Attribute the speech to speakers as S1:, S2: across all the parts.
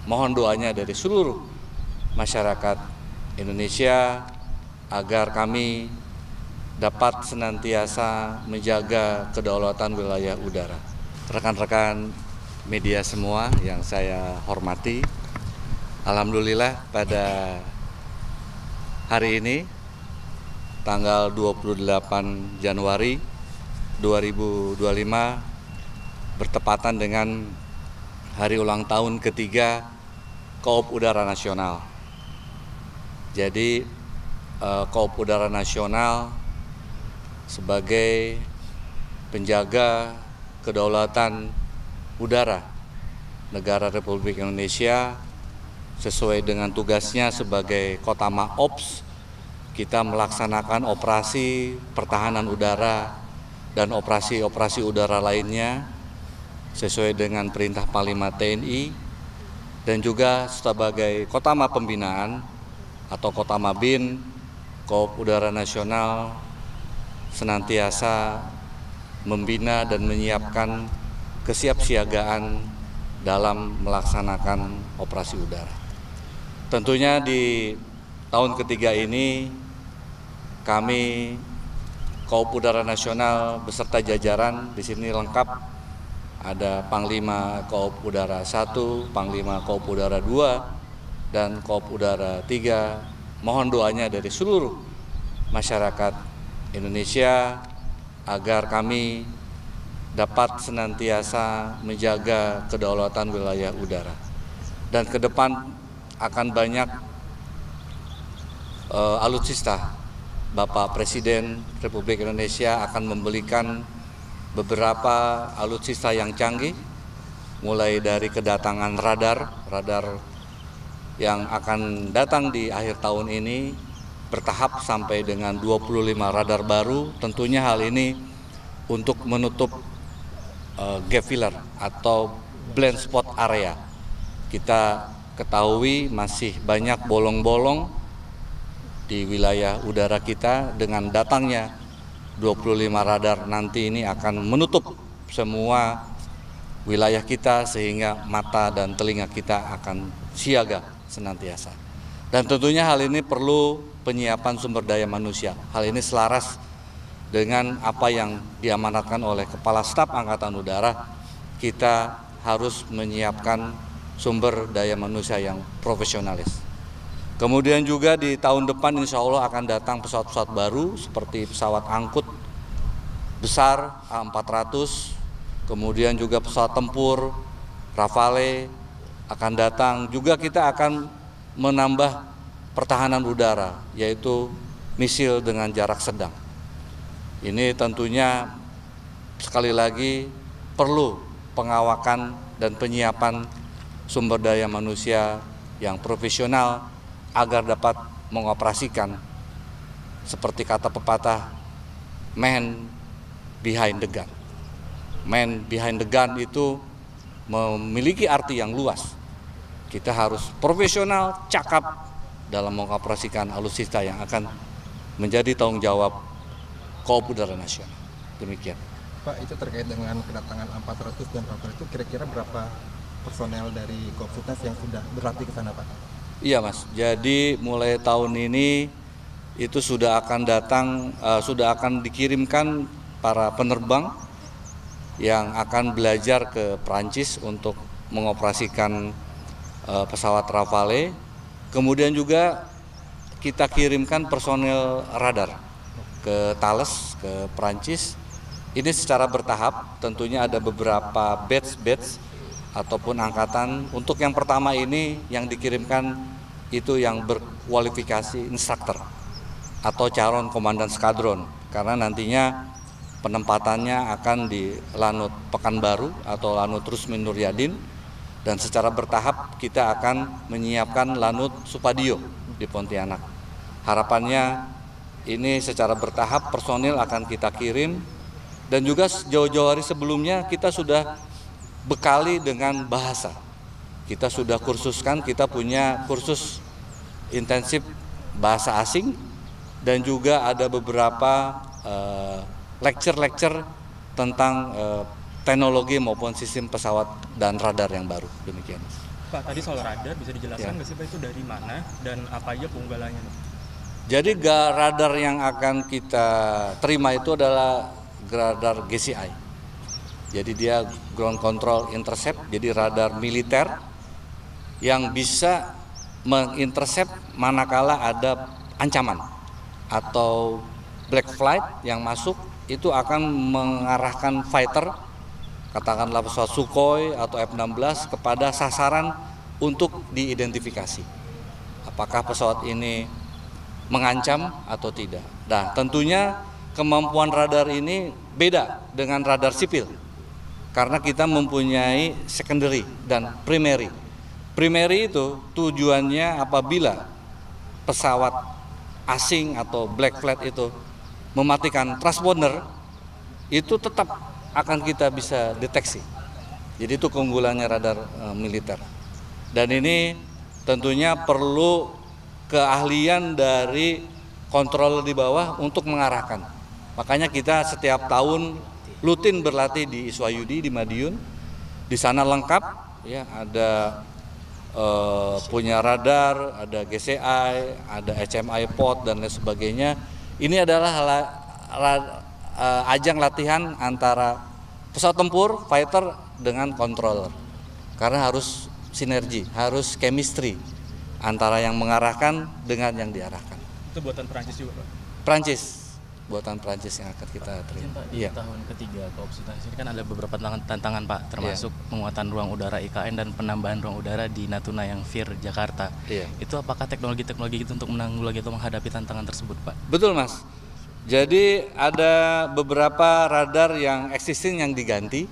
S1: mohon doanya dari seluruh masyarakat Indonesia agar kami dapat senantiasa menjaga kedaulatan wilayah udara. Rekan-rekan media semua yang saya hormati, alhamdulillah pada hari ini tanggal 28 Januari 2025 bertepatan dengan hari ulang tahun ketiga Koop Udara Nasional. Jadi Koop Udara Nasional sebagai penjaga kedaulatan udara negara Republik Indonesia sesuai dengan tugasnya sebagai Kotama Ops, kita melaksanakan operasi pertahanan udara dan operasi-operasi udara lainnya sesuai dengan perintah Panglima TNI, dan juga sebagai Kotama Pembinaan atau Kotama BIN, Koop Udara Nasional senantiasa membina dan menyiapkan kesiapsiagaan dalam melaksanakan operasi udara. Tentunya di tahun ketiga ini kami Koop Udara Nasional beserta jajaran di sini lengkap, ada Panglima Koop Udara 1, Panglima Koop Udara 2, dan Koop Udara 3. Mohon doanya dari seluruh masyarakat Indonesia agar kami dapat senantiasa menjaga kedaulatan wilayah udara. Dan ke depan akan banyak alutsista. Bapak Presiden Republik Indonesia akan membelikan beberapa alutsista yang canggih, mulai dari kedatangan radar yang akan datang di akhir tahun ini bertahap sampai dengan 25 radar baru. Tentunya hal ini untuk menutup gap filler atau blind spot area. Kita ketahui masih banyak bolong-bolong di wilayah udara kita. Dengan datangnya 25 radar nanti ini akan menutup semua wilayah kita sehingga mata dan telinga kita akan siaga senantiasa. Dan tentunya hal ini perlu penyiapan sumber daya manusia. Hal ini selaras dengan apa yang diamanatkan oleh Kepala Staf Angkatan Udara. Kita harus menyiapkan sumber daya manusia yang profesionalis. Kemudian juga di tahun depan insya Allah akan datang pesawat-pesawat baru seperti pesawat angkut besar A400, kemudian juga pesawat tempur Rafale akan datang. Juga kita akan menambah pertahanan udara, yaitu misil dengan jarak sedang. Ini tentunya sekali lagi perlu pengawakan dan penyiapan sumber daya manusia yang profesional agar dapat mengoperasikan seperti kata pepatah, man behind the gun. Man behind the gun itu memiliki arti yang luas. Kita harus profesional, cakap dalam mengoperasikan alutsista yang akan menjadi tanggung jawab Koop Udara Nasional. Demikian.
S2: Pak, itu terkait dengan kedatangan A400 dan Rafale itu kira-kira berapa personel dari Kopassus yang sudah berlatih ke sana, Pak?
S1: Iya, Mas. Jadi mulai tahun ini itu sudah akan dikirimkan para penerbang yang akan belajar ke Prancis untuk mengoperasikan pesawat Rafale. Kemudian juga kita kirimkan personel radar ke Thales, ke Prancis. Ini secara bertahap, tentunya ada beberapa batch ataupun angkatan. Untuk yang pertama ini yang dikirimkan itu yang berkualifikasi instruktur atau calon komandan skadron, karena nantinya penempatannya akan di Lanut Pekanbaru atau Lanut Rusmin Nuryadin, dan secara bertahap kita akan menyiapkan Lanut Supadio di Pontianak. Harapannya ini secara bertahap personil akan kita kirim, dan juga jauh-jauh hari sebelumnya kita sudah bekali dengan bahasa. Kita sudah kursuskan, kita punya kursus intensif bahasa asing, dan juga ada beberapa lecture tentang teknologi maupun sistem pesawat dan radar yang baru. Demikian.
S3: Pak, tadi soal radar bisa dijelaskan
S1: Ya.
S3: nggak sih Pak itu dari mana dan apa aja keunggulannya?
S1: Jadi radar yang akan kita terima itu adalah radar GCI. Jadi dia ground control intercept, jadi radar militer yang bisa mengintercept manakala ada ancaman atau black flight yang masuk, itu akan mengarahkan fighter, katakanlah pesawat Sukhoi atau F-16 kepada sasaran untuk diidentifikasi. Apakah pesawat ini mengancam atau tidak. Nah, tentunya kemampuan radar ini beda dengan radar sipil. Karena kita mempunyai secondary dan primary. Primary itu tujuannya apabila pesawat asing atau black flight itu mematikan transponder, itu tetap akan kita bisa deteksi. Jadi itu keunggulannya radar militer. Dan ini tentunya perlu keahlian dari kontrol di bawah untuk mengarahkan. Makanya kita setiap tahun rutin berlatih di Iswayudi di Madiun. Di sana lengkap, ya, ada punya radar, ada GCI, ada HMI pod dan lain sebagainya. Ini adalah ajang latihan antara pesawat tempur, fighter dengan controller. Karena harus sinergi, harus chemistry antara yang mengarahkan dengan yang diarahkan.
S3: Itu buatan Perancis juga Pak?
S1: Prancis, buatan Prancis yang akan kita terima.
S4: Pak, di tahun ketiga koopsitasi ini kan ada beberapa tantangan Pak, termasuk penguatan ruang udara IKN dan penambahan ruang udara di Natuna yang FIR Jakarta.
S1: Iya.
S4: Itu apakah teknologi-teknologi itu untuk menanggulangi atau menghadapi tantangan tersebut Pak?
S1: Betul Mas. Jadi ada beberapa radar yang existing yang diganti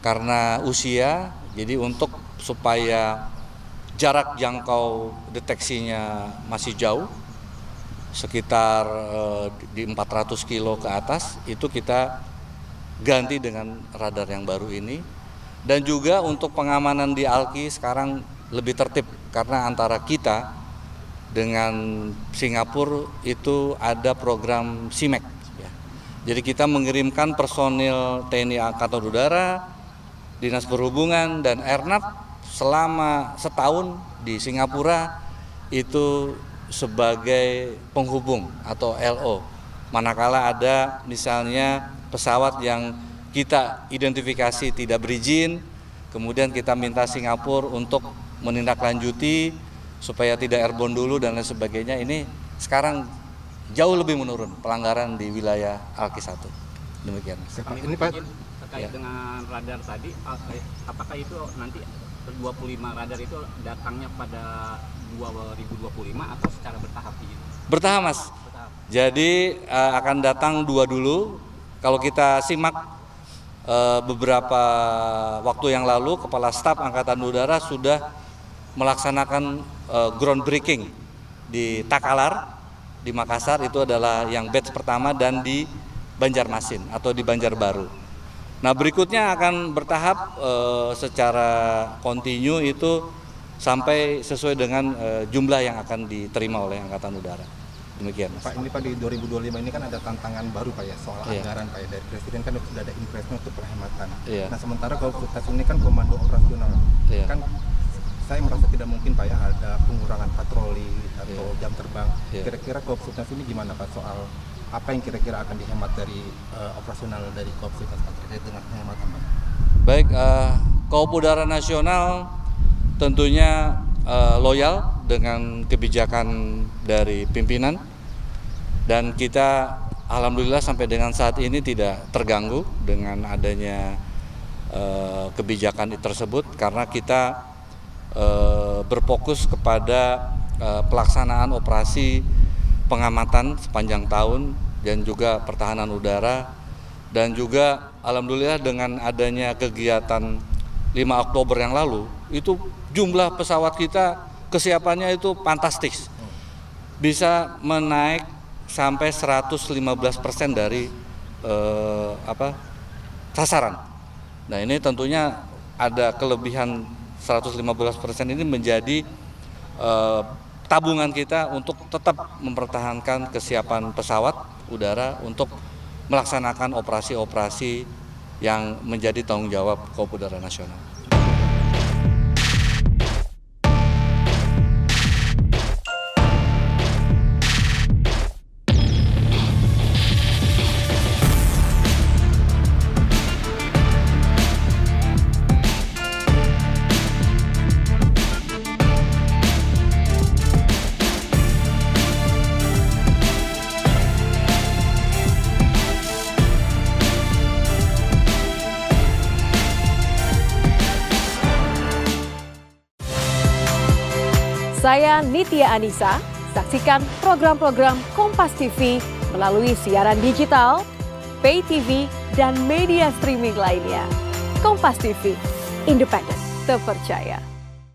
S1: karena usia. Jadi untuk supaya jarak jangkau deteksinya masih jauh, sekitar di 400 kilo ke atas, itu kita ganti dengan radar yang baru ini. Dan juga untuk pengamanan di Alki sekarang lebih tertib karena antara kita dengan Singapura itu ada program SIMEK. Ya. Jadi kita mengirimkan personil TNI Angkatan Udara, Dinas Perhubungan dan Airnav selama setahun di Singapura itu sebagai penghubung atau LO. Manakala ada misalnya pesawat yang kita identifikasi tidak berizin, kemudian kita minta Singapura untuk menindaklanjuti supaya tidak airborne dulu dan lain sebagainya. Ini sekarang jauh lebih menurun pelanggaran di wilayah Alki 1. Demikian.
S2: Ini Pak,
S5: terkait dengan radar tadi, apakah itu nanti 25 radar itu datangnya pada 2025 atau secara bertahap gitu?
S1: Bertahap Mas.
S5: Bertahap.
S1: Jadi akan datang 2 dulu. Kalau kita simak beberapa waktu yang lalu, Kepala Staf Angkatan Udara sudah melaksanakan groundbreaking di Takalar, di Makassar, itu adalah yang batch pertama, dan di Banjarmasin atau di Banjarbaru. Nah, berikutnya akan bertahap secara kontinu itu sampai sesuai dengan jumlah yang akan diterima oleh Angkatan Udara. Demikian, Mas.
S2: Pak, ini Pak di 2025 ini kan ada tantangan baru Pak ya, soal anggaran Pak ya. Dari Presiden kan sudah ada impresnya untuk penghematan. Nah, sementara Koopsitasi ini kan komando operasional. Kan saya merasa tidak mungkin Pak ya ada pengurangan patroli atau jam terbang. Kira-kira Koopsitasi ini gimana Pak soal apa yang kira-kira akan dihemat dari operasional dari Koopsitasi terkait dengan penghematan Pak?
S1: Baik, Koop Udara Nasional tentunya loyal dengan kebijakan dari pimpinan, dan kita alhamdulillah sampai dengan saat ini tidak terganggu dengan adanya kebijakan tersebut, karena kita berfokus kepada pelaksanaan operasi pengamatan sepanjang tahun dan juga pertahanan udara. Dan juga alhamdulillah dengan adanya kegiatan 5 Oktober yang lalu, itu jumlah pesawat kita kesiapannya itu fantastis, bisa menaik sampai 115% dari sasaran. Nah, ini tentunya ada kelebihan 115% ini menjadi tabungan kita untuk tetap mempertahankan kesiapan pesawat udara untuk melaksanakan operasi-operasi yang menjadi tanggung jawab Koop Udara Nasional.
S6: Saya Nitya Anissa. Saksikan program-program Kompas TV melalui siaran digital, pay TV, dan media streaming lainnya. Kompas TV, independen, terpercaya.